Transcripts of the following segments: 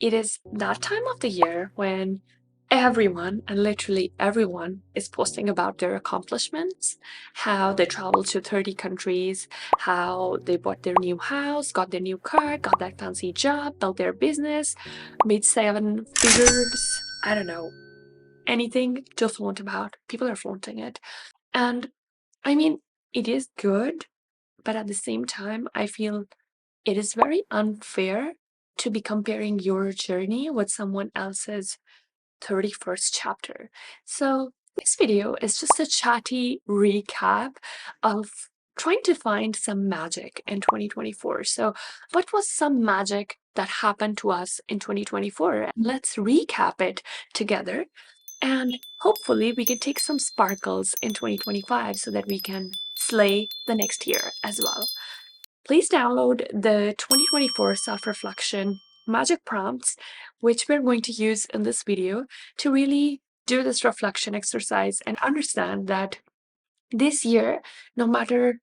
It is that time of the year when everyone, and literally everyone, is posting about their accomplishments, how they traveled to 30 countries, how they bought their new house, got their new car, got that fancy job, built their business, made seven figures. I don't know, anything to flaunt about. People are flaunting it. And I mean, it is good, but at the same time, I feel it is very unfair to be comparing your journey with someone else's 31st chapter. So, this video is just a chatty recap of trying to find some magic in 2024. So, what was some magic that happened to us in 2024? Let's recap it together, and hopefully, we can take some sparkles in 2025 so that we can slay the next year as well. Please download the 2024 self-reflection magic prompts, which we're going to use in this video to really do this reflection exercise and understand that this year, no matter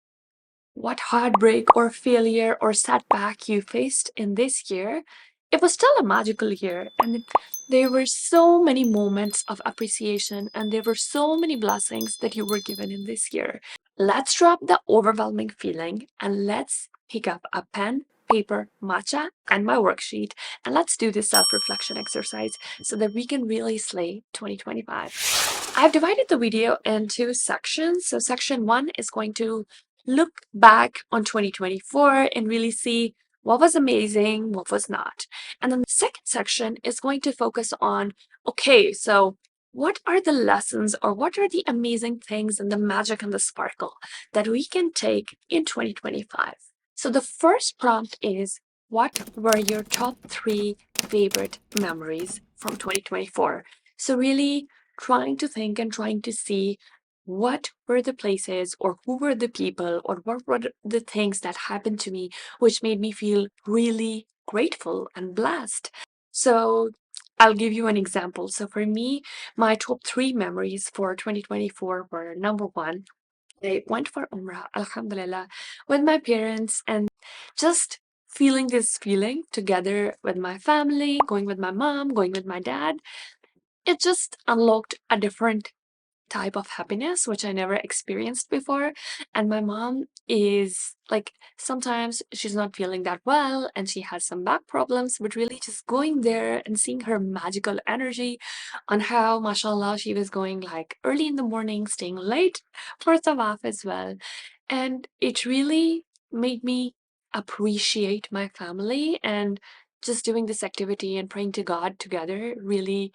what heartbreak or failure or setback you faced in this year, it was still a magical year. And there were so many moments of appreciation and there were so many blessings that you were given in this year. Let's drop the overwhelming feeling and let's pick up a pen, paper, matcha, and my worksheet, and let's do this self-reflection exercise so that we can really slay 2025. I've divided the video into sections. So section 1 is going to look back on 2024 and really see what was amazing, what was not. And then the second section is going to focus on, okay, so what are the lessons or what are the amazing things and the magic and the sparkle that we can take in 2025? So the first prompt is, what were your top 3 favorite memories from 2024? So really trying to think and trying to see what were the places or who were the people or what were the things that happened to me which made me feel really grateful and blessed. So I'll give you an example. So for me, my top 3 memories for 2024 were: number 1, I went for Umrah, Alhamdulillah, with my parents and just feeling this feeling together with my family, going with my mom, going with my dad. It just unlocked a different type of happiness which I never experienced before. And my mom is like, sometimes she's not feeling that well and she has some back problems, but really just going there and seeing her magical energy on how, mashallah, she was going like early in the morning, staying late for tawaf as well. And it really made me appreciate my family, and just doing this activity and praying to God together really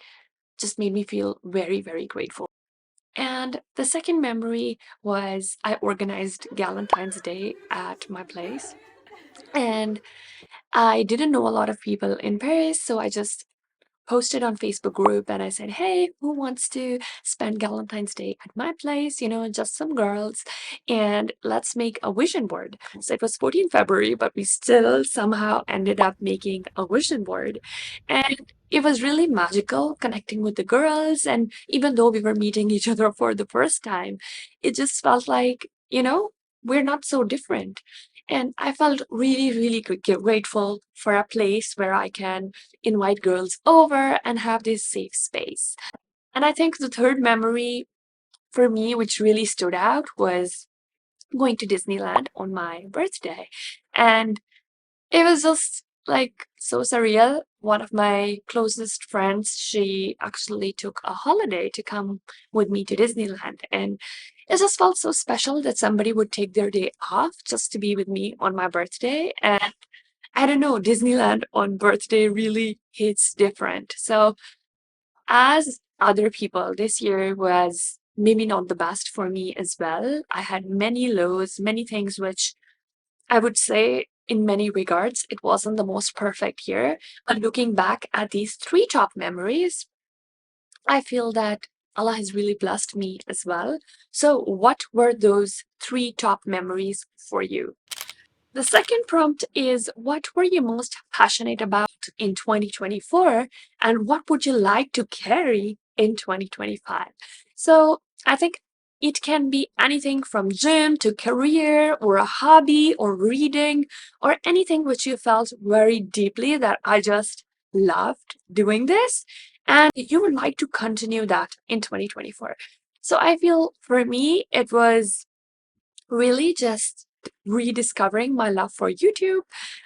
just made me feel very, very grateful. And the second memory was I organized Galentine's Day at my place. And I didn't know a lot of people in Paris, so I just posted on Facebook group and I said, hey, who wants to spend Valentine's Day at my place? You know, just some girls, and let's make a vision board. So it was 14 February, but we still somehow ended up making a vision board. And it was really magical connecting with the girls. And even though we were meeting each other for the first time, it just felt like, we're not so different. And I felt really, really grateful for a place where I can invite girls over and have this safe space. And I think the third memory for me, which really stood out, was going to Disneyland on my birthday. And it was just like so surreal. One of my closest friends, she actually took a holiday to come with me to Disneyland. And it just felt so special that somebody would take their day off just to be with me on my birthday. And I don't know, Disneyland on birthday really hits different. So, as other people, this year was maybe not the best for me as well. I had many lows, many things which I would say, in many regards, it wasn't the most perfect year. But looking back at these 3 top memories, I feel that Allah has really blessed me as well. So, what were those 3 top memories for you? The second prompt is, what were you most passionate about in 2024 and what would you like to carry in 2025? So I think it can be anything from gym to career or a hobby or reading or anything which you felt very deeply that I just loved doing this and you would like to continue that in 2024. So I feel for me, it was really just rediscovering my love for YouTube.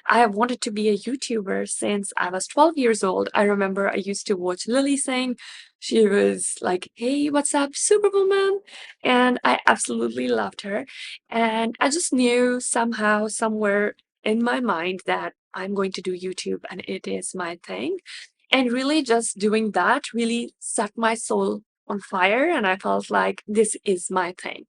I have wanted to be a YouTuber since I was 12 years old. I remember I used to watch Lily sing. She was like, "Hey, what's up, Superwoman?" And I absolutely loved her. And I just knew somehow, somewhere in my mind that I'm going to do YouTube and it is my thing. And really, just doing that really set my soul on fire. And I felt like this is my thing.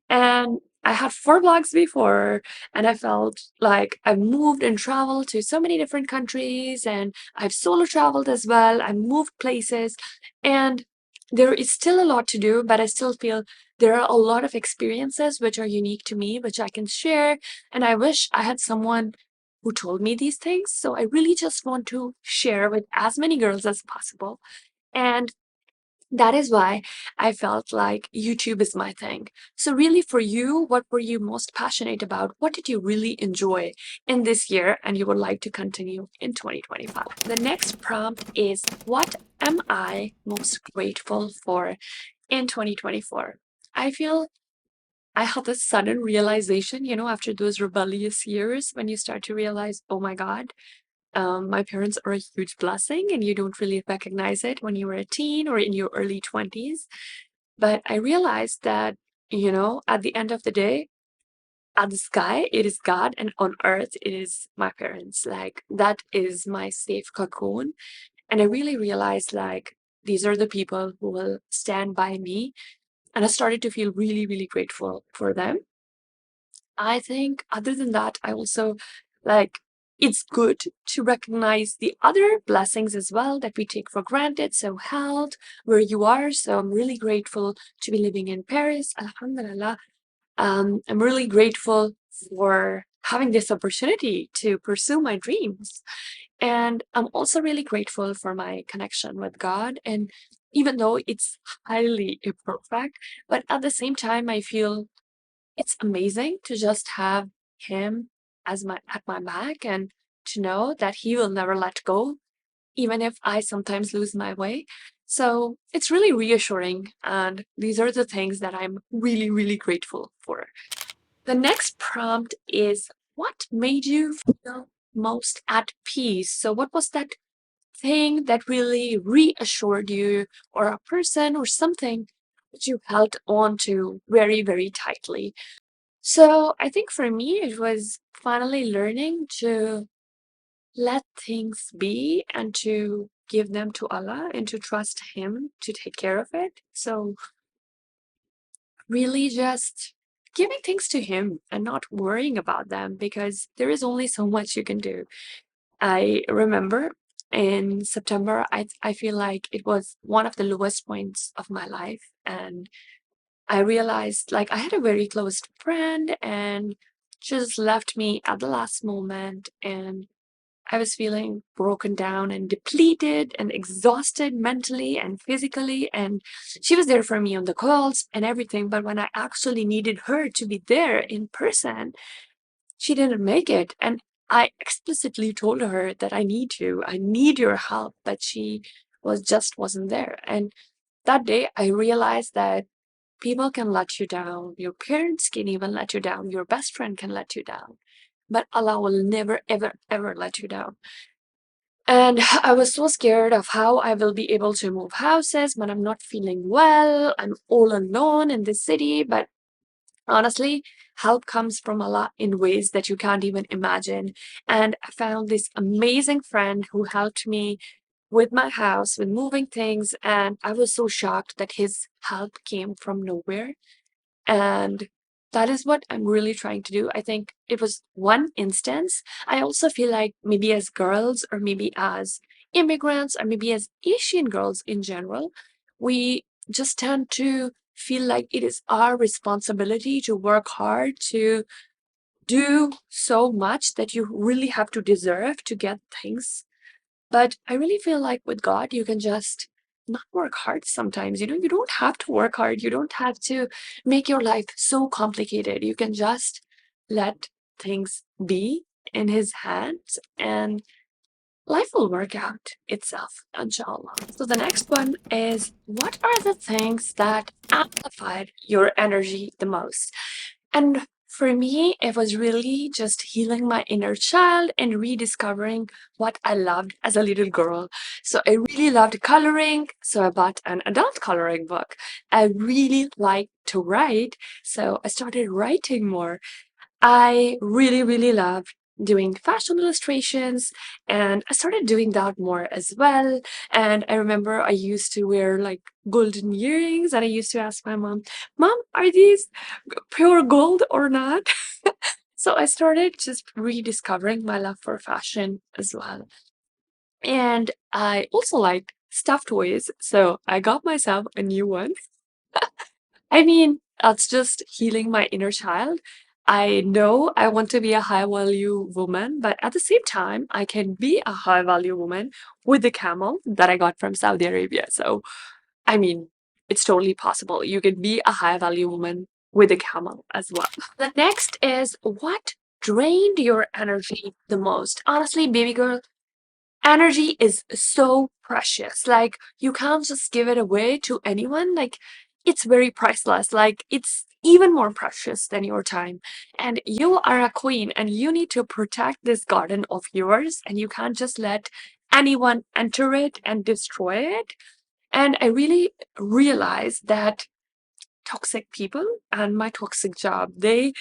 And I had 4 blogs before, and I felt like I've moved and traveled to so many different countries, and I've solo traveled as well. I've moved places, and there is still a lot to do, but I still feel there are a lot of experiences which are unique to me, which I can share. And I wish I had someone who told me these things. So I really just want to share with as many girls as possible. And that is why I felt like YouTube is my thing. So, really, for you, what were you most passionate about? What did you really enjoy in this year and you would like to continue in 2025? The next prompt is, what am I most grateful for in 2024? I feel I had this sudden realization, after those rebellious years when you start to realize, oh my God, my parents are a huge blessing, and you don't really recognize it when you were a teen or in your early 20s. But I realized that, at the end of the day, at the sky, it is God, and on earth, it is my parents. Like, that is my safe cocoon. And I really realized, like, these are the people who will stand by me. And I started to feel really, really grateful for them. I think other than that, I also like it's good to recognize the other blessings as well that we take for granted. So health, where you are. So I'm really grateful to be living in Paris. Alhamdulillah. I'm really grateful for having this opportunity to pursue my dreams. And I'm also really grateful for my connection with God. And even though it's highly imperfect, but at the same time, I feel it's amazing to just have him as my at my back and to know that he will never let go, even if I sometimes lose my way. So it's really reassuring, and these are the things that I'm really, really grateful for. The next prompt is, what made you feel most at peace? So, what was that thing that really reassured you, or a person or something that you held on to very, very tightly? So I think for me, it was finally learning to let things be and to give them to Allah and to trust Him to take care of it. So really just giving things to Him and not worrying about them, because there is only so much you can do. I remember in September, I feel like it was one of the lowest points of my life. And I realized, like, I had a very close friend and she just left me at the last moment, and I was feeling broken down and depleted and exhausted mentally and physically. And she was there for me on the calls and everything. But when I actually needed her to be there in person, she didn't make it. And I explicitly told her that I need you, I need your help, but she wasn't there. And that day I realized that people can let you down. Your parents can even let you down. Your best friend can let you down. But Allah will never, ever, ever let you down. And I was so scared of how I will be able to move houses when I'm not feeling well. I'm all alone in this city. But honestly, help comes from Allah in ways that you can't even imagine. And I found this amazing friend who helped me with my house, with moving things. And I was so shocked that his help came from nowhere. And that is what I'm really trying to do. I think it was one instance. I also feel like maybe as girls, or maybe as immigrants, or maybe as Asian girls in general, we just tend to feel like it is our responsibility to work hard, to do so much that you really have to deserve to get things. But I really feel like with God, you can just not work hard sometimes. You don't have to work hard. You don't have to make your life so complicated. You can just let things be in His hands. And life will work out itself, inshallah. So the next one is, what are the things that amplified your energy the most? And for me, it was really just healing my inner child and rediscovering what I loved as a little girl. So I really loved coloring, so I bought an adult coloring book. I really liked to write, so I started writing more. I really, really love doing fashion illustrations, and I started doing that more as well. And I remember I used to wear like golden earrings, and I used to ask my mom, Mom, are these pure gold or not? So I started just rediscovering my love for fashion as well. And I also like stuffed toys, so I got myself a new one. I mean, that's just healing my inner child. I know I want to be a high value woman, but at the same time, I can be a high value woman with the camel that I got from Saudi Arabia. So, I mean, it's totally possible. You can be a high value woman with a camel as well. The next is, what drained your energy the most? Honestly, baby girl, energy is so precious. Like, you can't just give it away to anyone. Like, it's very priceless. Like, it's even more precious than your time. And you are a queen, and you need to protect this garden of yours, and you can't just let anyone enter it and destroy it. And I really realized that toxic people and my toxic job, they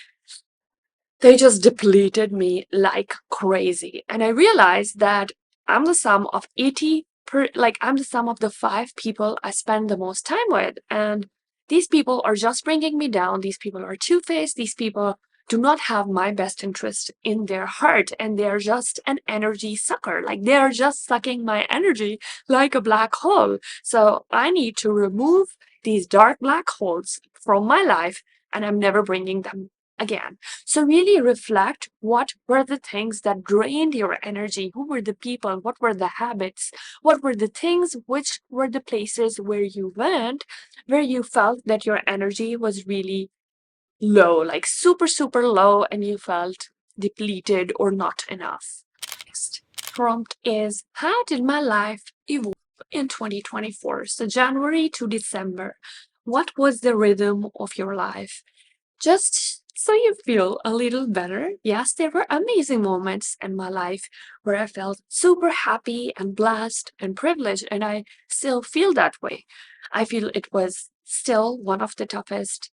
just depleted me like crazy. And I realized that I'm the sum of 80 per, like I'm the sum of the 5 people I spend the most time with. And these people are just bringing me down. These people are two-faced. These people do not have my best interest in their heart. And they're just an energy sucker. Like, they're just sucking my energy like a black hole. So I need to remove these dark black holes from my life, and I'm never bringing them again. So really reflect, what were the things that drained your energy? Who were the people? What were the habits? What were the things? Which were the places where you went, where you felt that your energy was really low, like super, super low, and you felt depleted or not enough? Next prompt is, how did my life evolve in 2024? So January to December, what was the rhythm of your life? Just so you feel a little better, yes, there were amazing moments in my life where I felt super happy and blessed and privileged, and I still feel that way. I feel it was still one of the toughest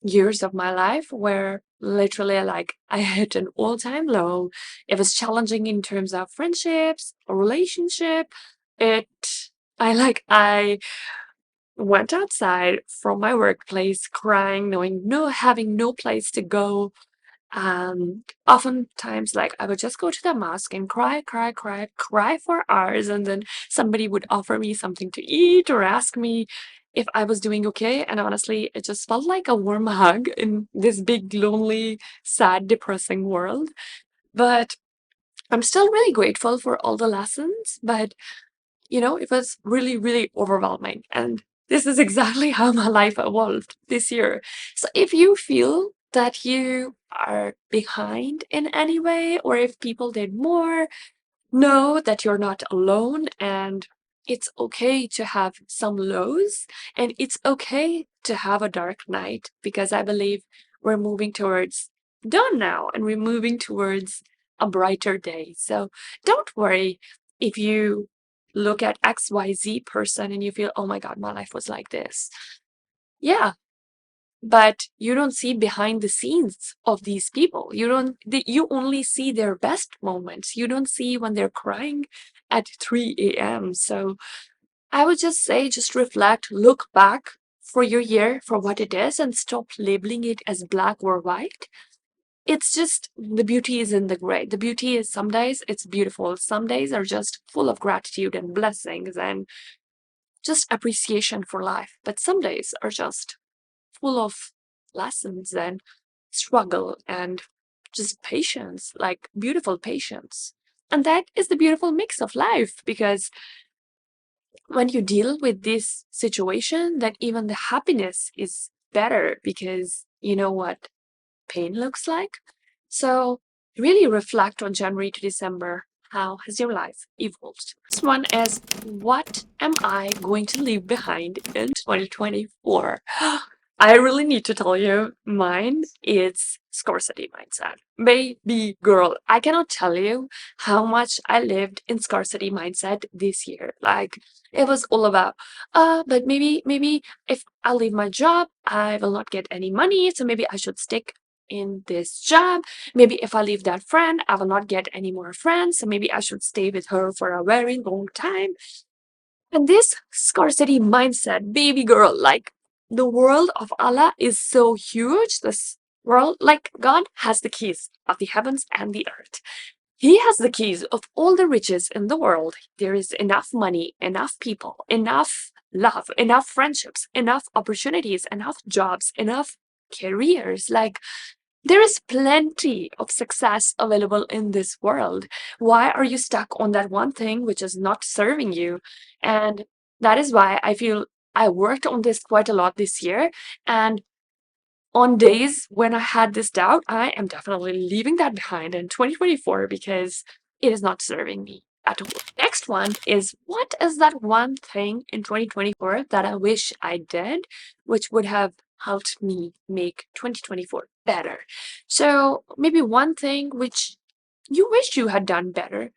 years of my life where literally, like, I hit an all-time low. It was challenging in terms of friendships, a relationship. It I went outside from my workplace crying, knowing having no place to go. Oftentimes, like, I would just go to the mosque and cry, cry, cry, cry for hours, and then somebody would offer me something to eat or ask me if I was doing okay. And honestly, it just felt like a warm hug in this big, lonely, sad, depressing world. But I'm still really grateful for all the lessons, but it was really, really overwhelming. And this is exactly how my life evolved this year. So if you feel that you are behind in any way, or if people did more, know that you're not alone, and it's okay to have some lows, and it's okay to have a dark night, because I believe we're moving towards dawn now, and we're moving towards a brighter day. So don't worry if you look at XYZ person and you feel, oh my God, my life was like this. Yeah, but you don't see behind the scenes of these people. You only see their best moments. You don't see when they're crying at 3 a.m. So I would just say, just reflect, look back for your year for what it is, and stop labeling it as black or white. It's just, the beauty is in the gray. The beauty is, some days it's beautiful, some days are just full of gratitude and blessings and just appreciation for life, but some days are just full of lessons and struggle and just patience, like beautiful patience. And that is the beautiful mix of life, because when you deal with this situation, that even the happiness is better, because you know what pain looks like. So really reflect on January to December. how has your life evolved? This one is, what am I going to leave behind in 2024? I really need to tell you, mine is scarcity mindset. Baby girl, I cannot tell you how much I lived in scarcity mindset this year. Like, it was all about, but maybe if I leave my job, I will not get any money, so maybe I should stick in this job. Maybe if I leave that friend, I will not get any more friends, so maybe I should stay with her for a very long time. And this scarcity mindset, baby girl, like, the world of Allah is so huge. This world, like, God has the keys of the heavens and the earth. He has the keys of all the riches in the world. There is enough money, enough people, enough love, enough friendships, enough opportunities, enough jobs, enough careers. Like, there is plenty of success available in this world. Why are you stuck on that one thing which is not serving you? And that is why I feel I worked on this quite a lot this year. And on days when I had this doubt, I am definitely leaving that behind in 2024 because it is not serving me at all. Next one is, what is that one thing in 2024 that I wish I did, which would have helped me make 2024 better? So maybe one thing which you wish you had done better.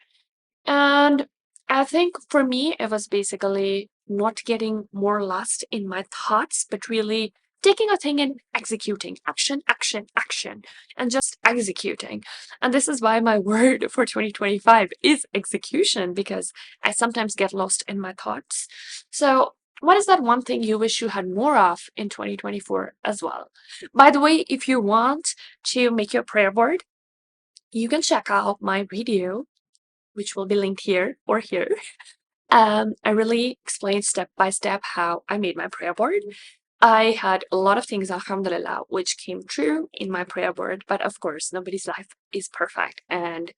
And I think for me, it was basically not getting more lost in my thoughts, but really taking a thing and executing. Action, action, action, and just executing. And this is why my word for 2025 is execution, because I sometimes get lost in my thoughts. So, what is that one thing you wish you had more of in 2024 as well? By the way, if you want to make your prayer board, you can check out my video, which will be linked here or here. I really explained step by step how I made my prayer board. I had a lot of things, Alhamdulillah, which came true in my prayer board, but of course, nobody's life is perfect, and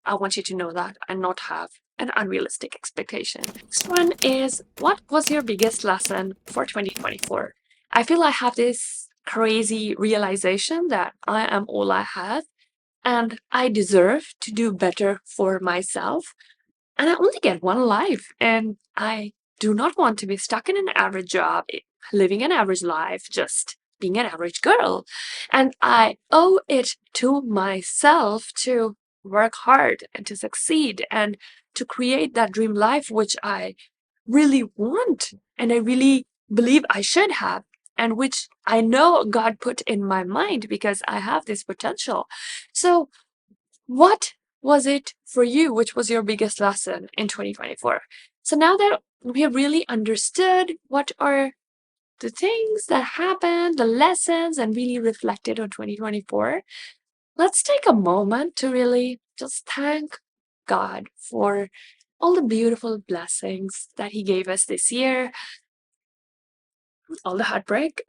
I want you to know that and not have an unrealistic expectation. Next one is, what was your biggest lesson for 2024? I feel I have this crazy realization that I am all I have, and I deserve to do better for myself. And I only get one life, and I do not want to be stuck in an average job, living an average life, just being an average girl. And I owe it to myself to work hard and to succeed and to create that dream life, which I really want and I really believe I should have, and which I know God put in my mind because I have this potential. So, what was it for you? Which was your biggest lesson in 2024? So now that we have really understood what are the things that happened, the lessons, and really reflected on 2024, let's take a moment to really just thank God for all the beautiful blessings that He gave us this year, all the heartbreak,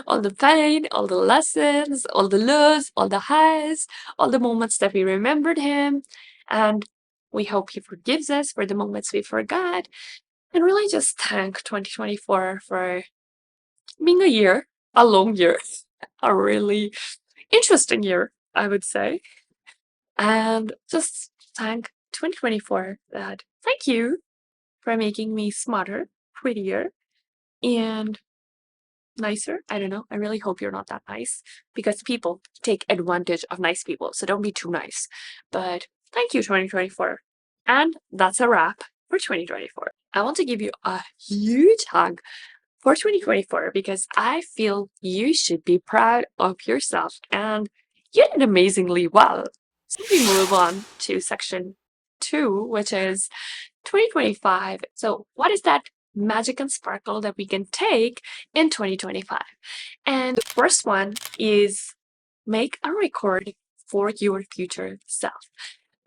all the pain, all the lessons, all the lows, all the highs, all the moments that we remembered him. And we hope he forgives us for the moments we forgot. And really just thank 2024 for being a long year, a really interesting year, I would say. And just thank 2024 that thank you for making me smarter, prettier, and nicer. I don't know. I really hope you're not that nice because people take advantage of nice people. So don't be too nice. But thank you, 2024. And that's a wrap for 2024. I want to give you a huge hug for 2024 because I feel you should be proud of yourself and you did amazingly well. So we move on to section 2, which is 2025. So, what is that magic and sparkle that we can take in 2025? And the first one is, make a record for your future self.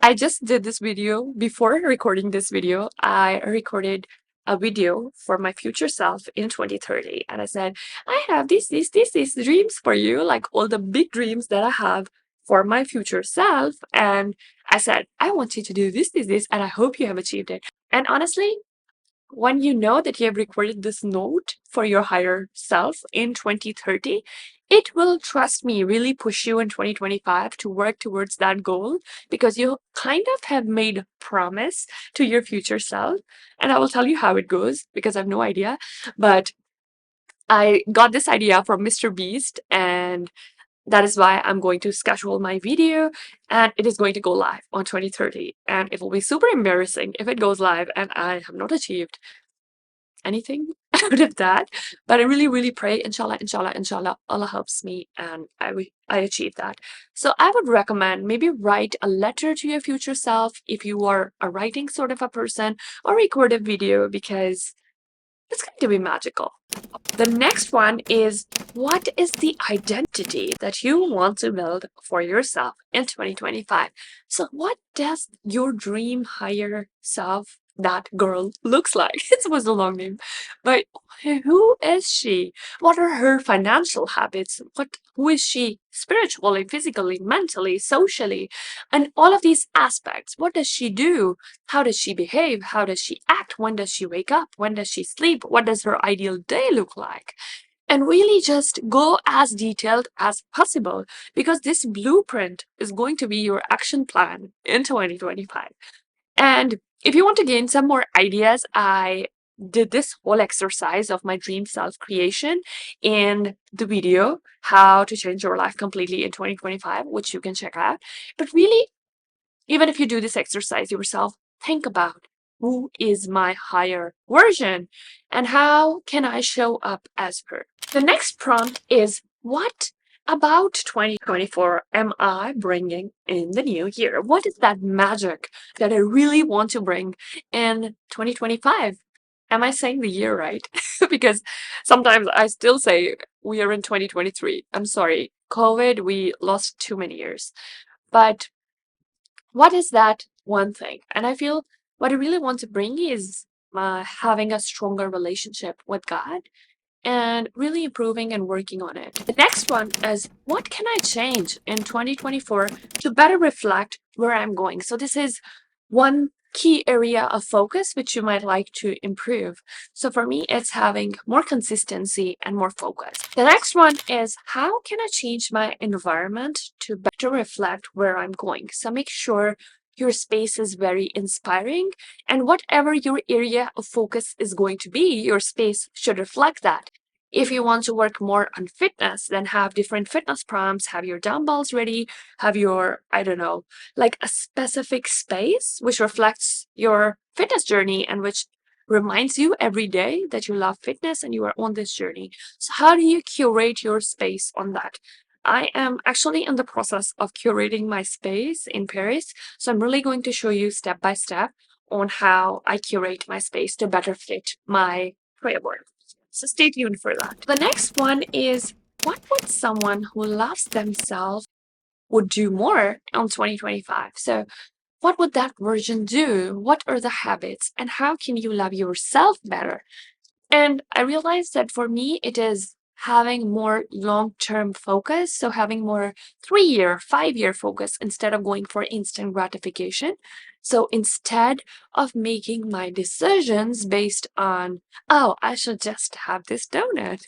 I just did this video. Before recording this video, I recorded a video for my future self in 2030. And I said, I have these dreams for you, like all the big dreams that I have for my future self. And I said, I want you to do this, and I hope you have achieved it. And honestly, when you know that you have recorded this note for your higher self in 2030, it will, trust me, really push you in 2025 to work towards that goal because you kind of have made a promise to your future self. And I will tell you how it goes because I have no idea. But I got this idea from Mr. Beast, and that is why I'm going to schedule my video, and it is going to go live on 2030. And it will be super embarrassing if it goes live and I have not achieved anything out of that. But I really, really pray, inshallah, inshallah, inshallah, Allah helps me and I achieve that. So I would recommend maybe write a letter to your future self if you are a writing sort of a person, or record a video because it's going to be magical. The next one is, what is the identity that you want to build for yourself in 2025? So what does your dream higher self, that girl, looks like? It was a long name, but who is she? What are her financial habits? Who is she spiritually, physically, mentally, socially, and all of these aspects? What does she do? How does she behave? How does she act? When does she wake up? When does she sleep? What does her ideal day look like? And really just go as detailed as possible because this blueprint is going to be your action plan in 2025. And if you want to gain some more ideas, I did this whole exercise of my dream self creation in the video, How to Change Your Life Completely in 2025, which you can check out. But really, even if you do this exercise yourself, think about, who is my higher version and how can I show up as her? The next prompt is, what about 2024 am I bringing in the new year? What is that magic that I really want to bring in 2025? Am I saying the year right? Because sometimes I still say we are in 2023. I'm sorry, COVID, we lost too many years. But what is that one thing? And I feel what I really want to bring is having a stronger relationship with God and really improving and working on it. The next one is, what can I change in 2024 to better reflect where I'm going? So this is one key area of focus which you might like to improve. So for me, it's having more consistency and more focus. The next one is, how can I change my environment to better reflect where I'm going? So make sure your space is very inspiring, and whatever your area of focus is going to be, your space should reflect that. If you want to work more on fitness, then have different fitness prompts, have your dumbbells ready, have your, I don't know, like a specific space which reflects your fitness journey and which reminds you every day that you love fitness and you are on this journey. So how do you curate your space on that? I am actually in the process of curating my space in Paris. So I'm really going to show you step by step on how I curate my space to better fit my prayer board. So stay tuned for that. The next one is, what would someone who loves themselves would do more on 2025? So what would that version do? What are the habits? And how can you love yourself better? And I realized that for me, it is having more long-term focus. So having more 3-year, 5-year focus instead of going for instant gratification. So instead of making my decisions based on, oh, I should just have this donut,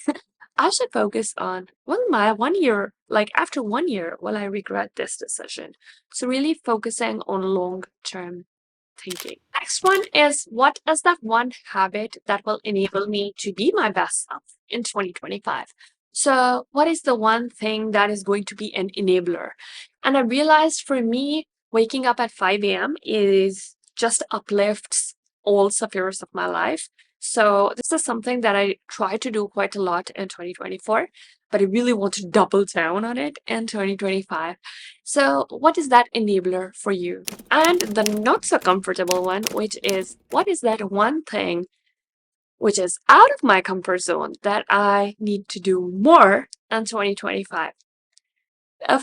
I should focus on, will my 1 year, like after 1 year, will I regret this decision? So really focusing on long-term thinking. Next one is, what is that one habit that will enable me to be my best self in 2025? So what is the one thing that is going to be an enabler? And I realized for me, waking up at 5 a.m. is just uplifts all spheres of my life. So this is something that I try to do quite a lot in 2024, but I really want to double down on it in 2025. So what is that enabler for you? And the not so comfortable one, which is, what is that one thing which is out of my comfort zone that I need to do more in 2025?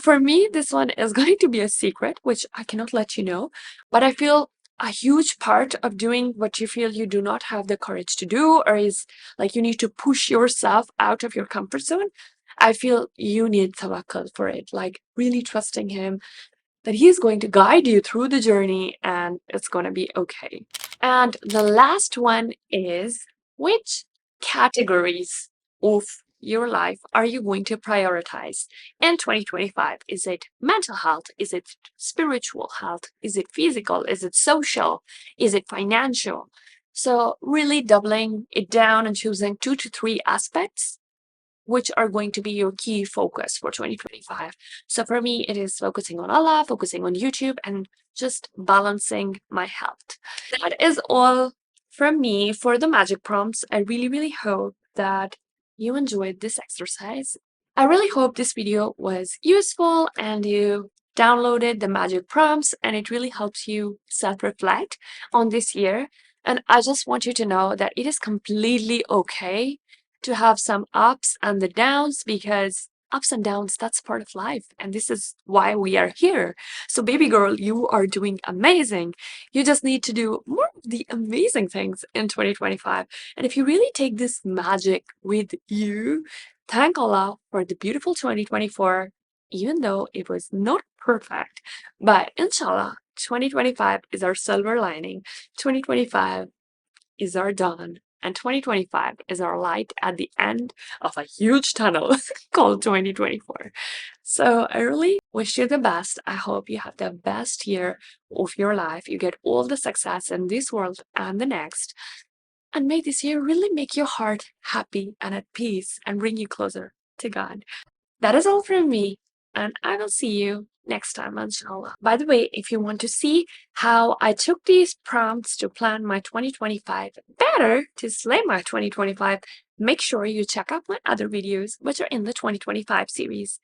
For me, this one is going to be a secret, which I cannot let you know, but I feel a huge part of doing what you feel you do not have the courage to do, or is like you need to push yourself out of your comfort zone. I feel you need tawakkul for it, like really trusting him that he's going to guide you through the journey and it's going to be okay. And the last one is, which categories of your life are you going to prioritize in 2025? Is it mental health? Is it spiritual health? Is it physical? Is it social? Is it financial? So, really doubling it down and choosing 2 to 3 aspects which are going to be your key focus for 2025. So for me, it is focusing on Allah, focusing on YouTube, and just balancing my health. That is all from me for the magic prompts. I really, really hope that you enjoyed this exercise. I really hope this video was useful and you downloaded the magic prompts and it really helps you self-reflect on this year. And I just want you to know that it is completely okay to have some ups and the downs, because ups and downs, that's part of life. And this is why we are here. So, baby girl, you are doing amazing. You just need to do more of the amazing things in 2025. And if you really take this magic with you, thank Allah for the beautiful 2024, even though it was not perfect. But inshallah, 2025 is our silver lining. 2025 is our dawn, and 2025 is our light at the end of a huge tunnel called 2024. So I really wish you the best. I hope you have the best year of your life. You get all the success in this world and the next. And may this year really make your heart happy and at peace and bring you closer to God. That is all from me, and I will see you next time, inshallah. By the way, if you want to see how I took these prompts to plan my 2025 better, to slay my 2025, make sure you check out my other videos, which are in the 2025 series.